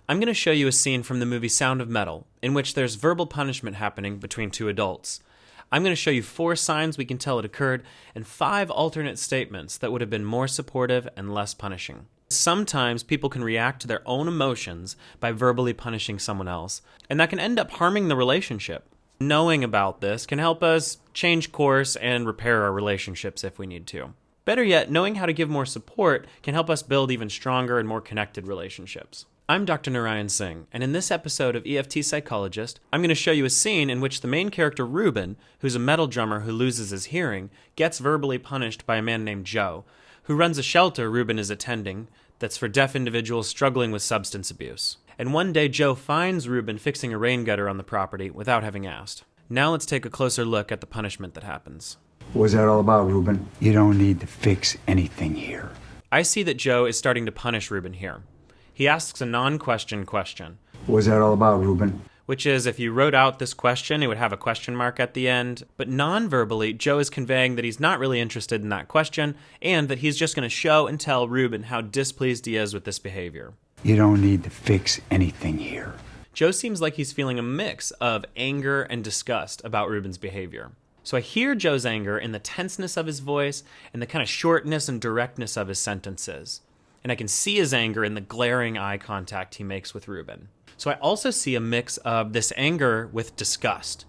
I'm going to show you a scene from the movie Sound of Metal, in which there's verbal punishment happening between two adults. I'm going to show you 4 signs we can tell it occurred, and 5 alternate statements that would have been more supportive and less punishing. Sometimes people can react to their own emotions by verbally punishing someone else, and that can end up harming the relationship. Knowing about this can help us change course and repair our relationships if we need to. Better yet, knowing how to give more support can help us build even stronger and more connected relationships. I'm Dr. Narayan Singh, and in this episode of EFT Psychologist, I'm going to show you a scene in which the main character Ruben, who's a metal drummer who loses his hearing, gets verbally punished by a man named Joe, who runs a shelter Ruben is attending that's for deaf individuals struggling with substance abuse. And one day Joe finds Ruben fixing a rain gutter on the property without having asked. Now let's take a closer look at the punishment that happens. What was that all about, Ruben? You don't need to fix anything here. I see that Joe is starting to punish Ruben here. He asks a non-question question. What was that all about, Ruben? Which is, if you wrote out this question, it would have a question mark at the end. But non-verbally, Joe is conveying that he's not really interested in that question, and that he's just going to show and tell Ruben how displeased he is with this behavior. You don't need to fix anything here. Joe seems like he's feeling a mix of anger and disgust about Ruben's behavior. So I hear Joe's anger in the tenseness of his voice and the kind of shortness and directness of his sentences. And I can see his anger in the glaring eye contact he makes with Ruben. So I also see a mix of this anger with disgust.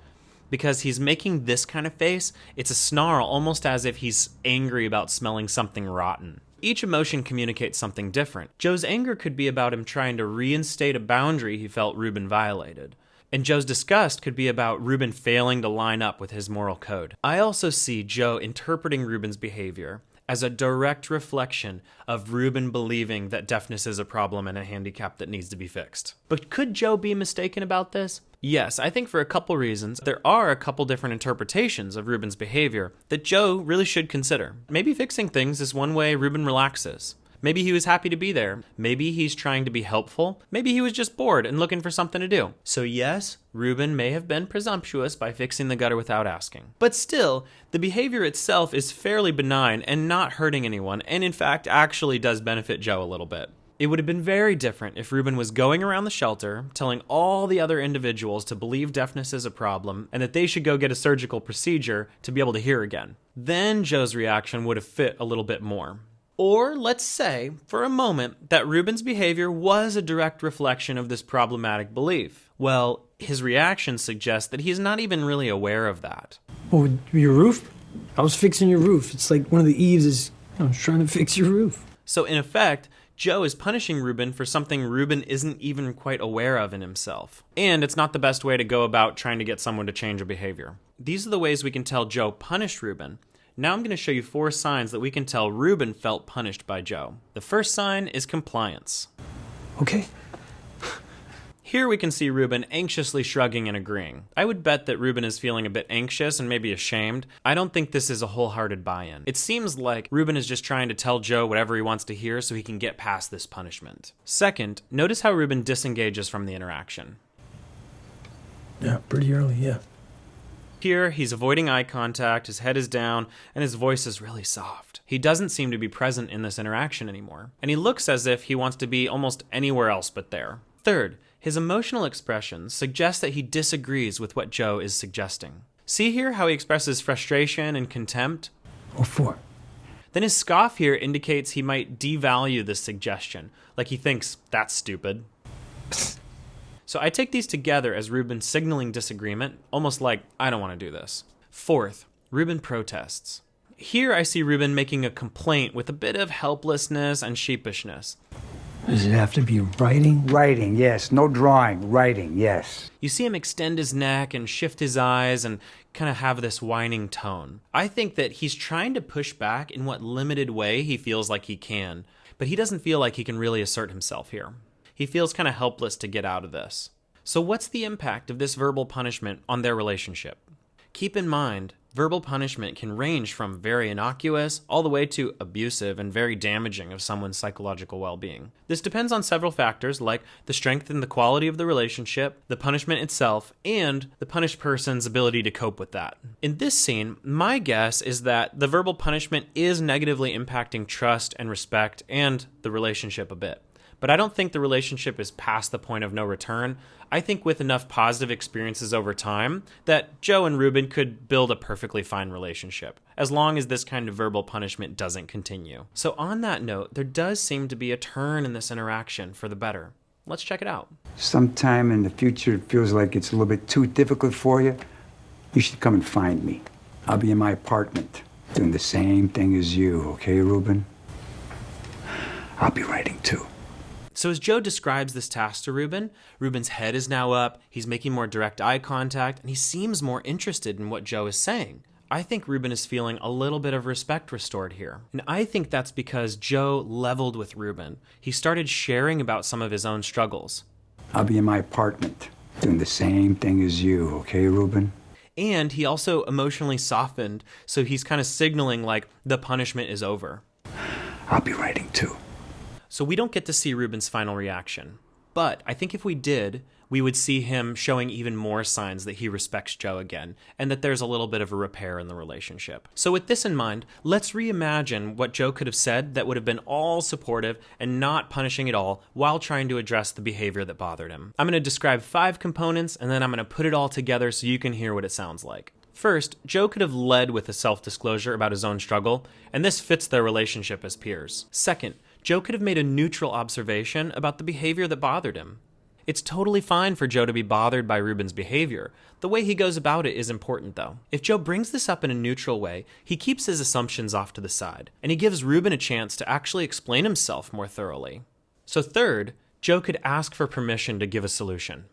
Because he's making this kind of face, it's a snarl, almost as if he's angry about smelling something rotten. Each emotion communicates something different. Joe's anger could be about him trying to reinstate a boundary he felt Ruben violated. And Joe's disgust could be about Ruben failing to line up with his moral code. I also see Joe interpreting Ruben's behavior as a direct reflection of Ruben believing that deafness is a problem and a handicap that needs to be fixed. But could Joe be mistaken about this? Yes, I think for a couple reasons. There are a couple different interpretations of Ruben's behavior that Joe really should consider. Maybe fixing things is one way Ruben relaxes. Maybe he was happy to be there. Maybe he's trying to be helpful. Maybe he was just bored and looking for something to do. So yes, Ruben may have been presumptuous by fixing the gutter without asking. But still, the behavior itself is fairly benign and not hurting anyone, and in fact actually does benefit Joe a little bit. It would have been very different if Ruben was going around the shelter telling all the other individuals to believe deafness is a problem and that they should go get a surgical procedure to be able to hear again. Then Joe's reaction would have fit a little bit more. Or let's say, for a moment, that Ruben's behavior was a direct reflection of this problematic belief. Well, his reaction suggests that he's not even really aware of that. Oh, your roof? I was fixing your roof. It's like one of the eaves is, I was trying to fix your roof. So in effect, Joe is punishing Ruben for something Ruben isn't even quite aware of in himself. And it's not the best way to go about trying to get someone to change a behavior. These are the ways we can tell Joe punished Ruben. Now I'm going to show you 4 signs that we can tell Ruben felt punished by Joe. The first sign is compliance. Okay. Here we can see Ruben anxiously shrugging and agreeing. I would bet that Ruben is feeling a bit anxious and maybe ashamed. I don't think this is a wholehearted buy-in. It seems like Ruben is just trying to tell Joe whatever he wants to hear so he can get past this punishment. Second, notice how Ruben disengages from the interaction. Yeah, pretty early, yeah. Here, he's avoiding eye contact, his head is down, and his voice is really soft. He doesn't seem to be present in this interaction anymore, and he looks as if he wants to be almost anywhere else but there. Third, his emotional expressions suggest that he disagrees with what Joe is suggesting. See here how he expresses frustration and contempt? Oh, 4. Then his scoff here indicates he might devalue this suggestion, like he thinks, that's stupid. So I take these together as Ruben signaling disagreement, almost like, I don't want to do this. Fourth, Ruben protests. Here I see Ruben making a complaint with a bit of helplessness and sheepishness. Does it have to be writing? Writing, yes. No drawing. Writing, yes. You see him extend his neck and shift his eyes and kind of have this whining tone. I think that he's trying to push back in what limited way he feels like he can, but he doesn't feel like he can really assert himself here. He feels kind of helpless to get out of this. So what's the impact of this verbal punishment on their relationship? Keep in mind, verbal punishment can range from very innocuous all the way to abusive and very damaging of someone's psychological well-being. This depends on several factors like the strength and the quality of the relationship, the punishment itself, and the punished person's ability to cope with that. In this scene, my guess is that the verbal punishment is negatively impacting trust and respect and the relationship a bit. but I don't think the relationship is past the point of no return. I think with enough positive experiences over time that Joe and Ruben could build a perfectly fine relationship, as long as this kind of verbal punishment doesn't continue. So on that note, there does seem to be a turn in this interaction for the better. Let's check it out. Sometime in the future it feels like it's a little bit too difficult for you, you should come and find me. I'll be in my apartment doing the same thing as you, okay, Ruben? I'll be writing too. So as Joe describes this task to Ruben, Ruben's head is now up, he's making more direct eye contact, and he seems more interested in what Joe is saying. I think Ruben is feeling a little bit of respect restored here. And I think that's because Joe leveled with Ruben. He started sharing about some of his own struggles. I'll be in my apartment doing the same thing as you, okay, Ruben? And he also emotionally softened, so he's kind of signaling like the punishment is over. I'll be writing too. So we don't get to see Ruben's final reaction. But I think if we did, we would see him showing even more signs that he respects Joe again, and that there's a little bit of a repair in the relationship. So with this in mind, let's reimagine what Joe could have said that would have been all supportive and not punishing at all while trying to address the behavior that bothered him. I'm going to describe 5 components, and then I'm going to put it all together so you can hear what it sounds like. First, Joe could have led with a self-disclosure about his own struggle, and this fits their relationship as peers. Second, Joe could have made a neutral observation about the behavior that bothered him. It's totally fine for Joe to be bothered by Ruben's behavior. The way he goes about it is important, though. If Joe brings this up in a neutral way, he keeps his assumptions off to the side, and he gives Ruben a chance to actually explain himself more thoroughly. So third, Joe could ask for permission to give a solution.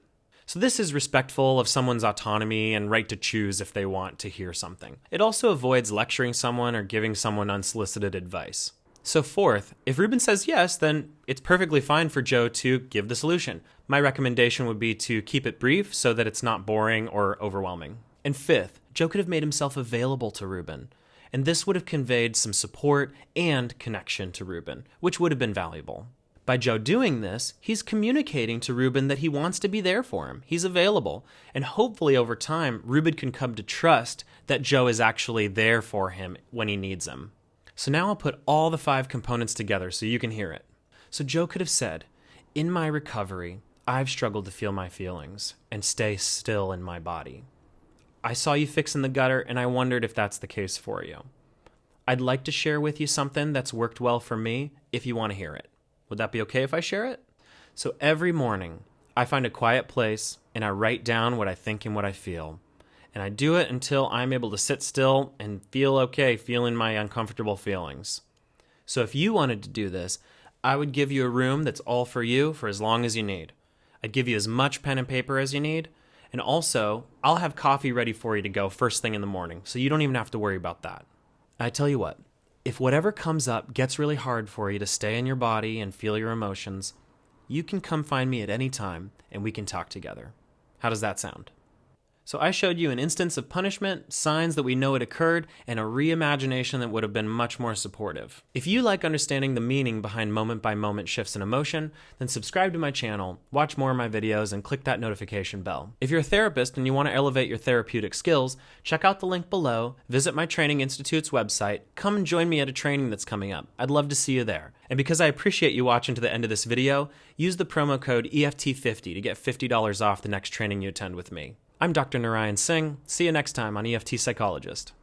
So this is respectful of someone's autonomy and right to choose if they want to hear something. It also avoids lecturing someone or giving someone unsolicited advice. So fourth, if Ruben says yes, then it's perfectly fine for Joe to give the solution. My recommendation would be to keep it brief so that it's not boring or overwhelming. And fifth, Joe could have made himself available to Ruben, and this would have conveyed some support and connection to Ruben, which would have been valuable. By Joe doing this, he's communicating to Ruben that he wants to be there for him. He's available, and hopefully over time, Ruben can come to trust that Joe is actually there for him when he needs him. So now I'll put all the 5 components together so you can hear it. So Joe could have said, in my recovery, I've struggled to feel my feelings and stay still in my body. I saw you fixing the gutter and I wondered if that's the case for you. I'd like to share with you something that's worked well for me if you want to hear it. Would that be okay if I share it? So every morning, I find a quiet place and I write down what I think and what I feel. And I do it until I'm able to sit still and feel okay feeling my uncomfortable feelings. So if you wanted to do this, I would give you a room that's all for you for as long as you need. I'd give you as much pen and paper as you need. And also, I'll have coffee ready for you to go first thing in the morning, so you don't even have to worry about that. I tell you what, if whatever comes up gets really hard for you to stay in your body and feel your emotions, you can come find me at any time and we can talk together. How does that sound? So I showed you an instance of punishment, signs that we know it occurred, and a reimagination that would have been much more supportive. If you like understanding the meaning behind moment-by-moment shifts in emotion, then subscribe to my channel, watch more of my videos, and click that notification bell. If you're a therapist and you want to elevate your therapeutic skills, check out the link below, visit my Training Institute's website, come and join me at a training that's coming up. I'd love to see you there. And because I appreciate you watching to the end of this video, use the promo code EFT50 to get $50 off the next training you attend with me. I'm Dr. Narayan Singh. See you next time on EFT Psychologist.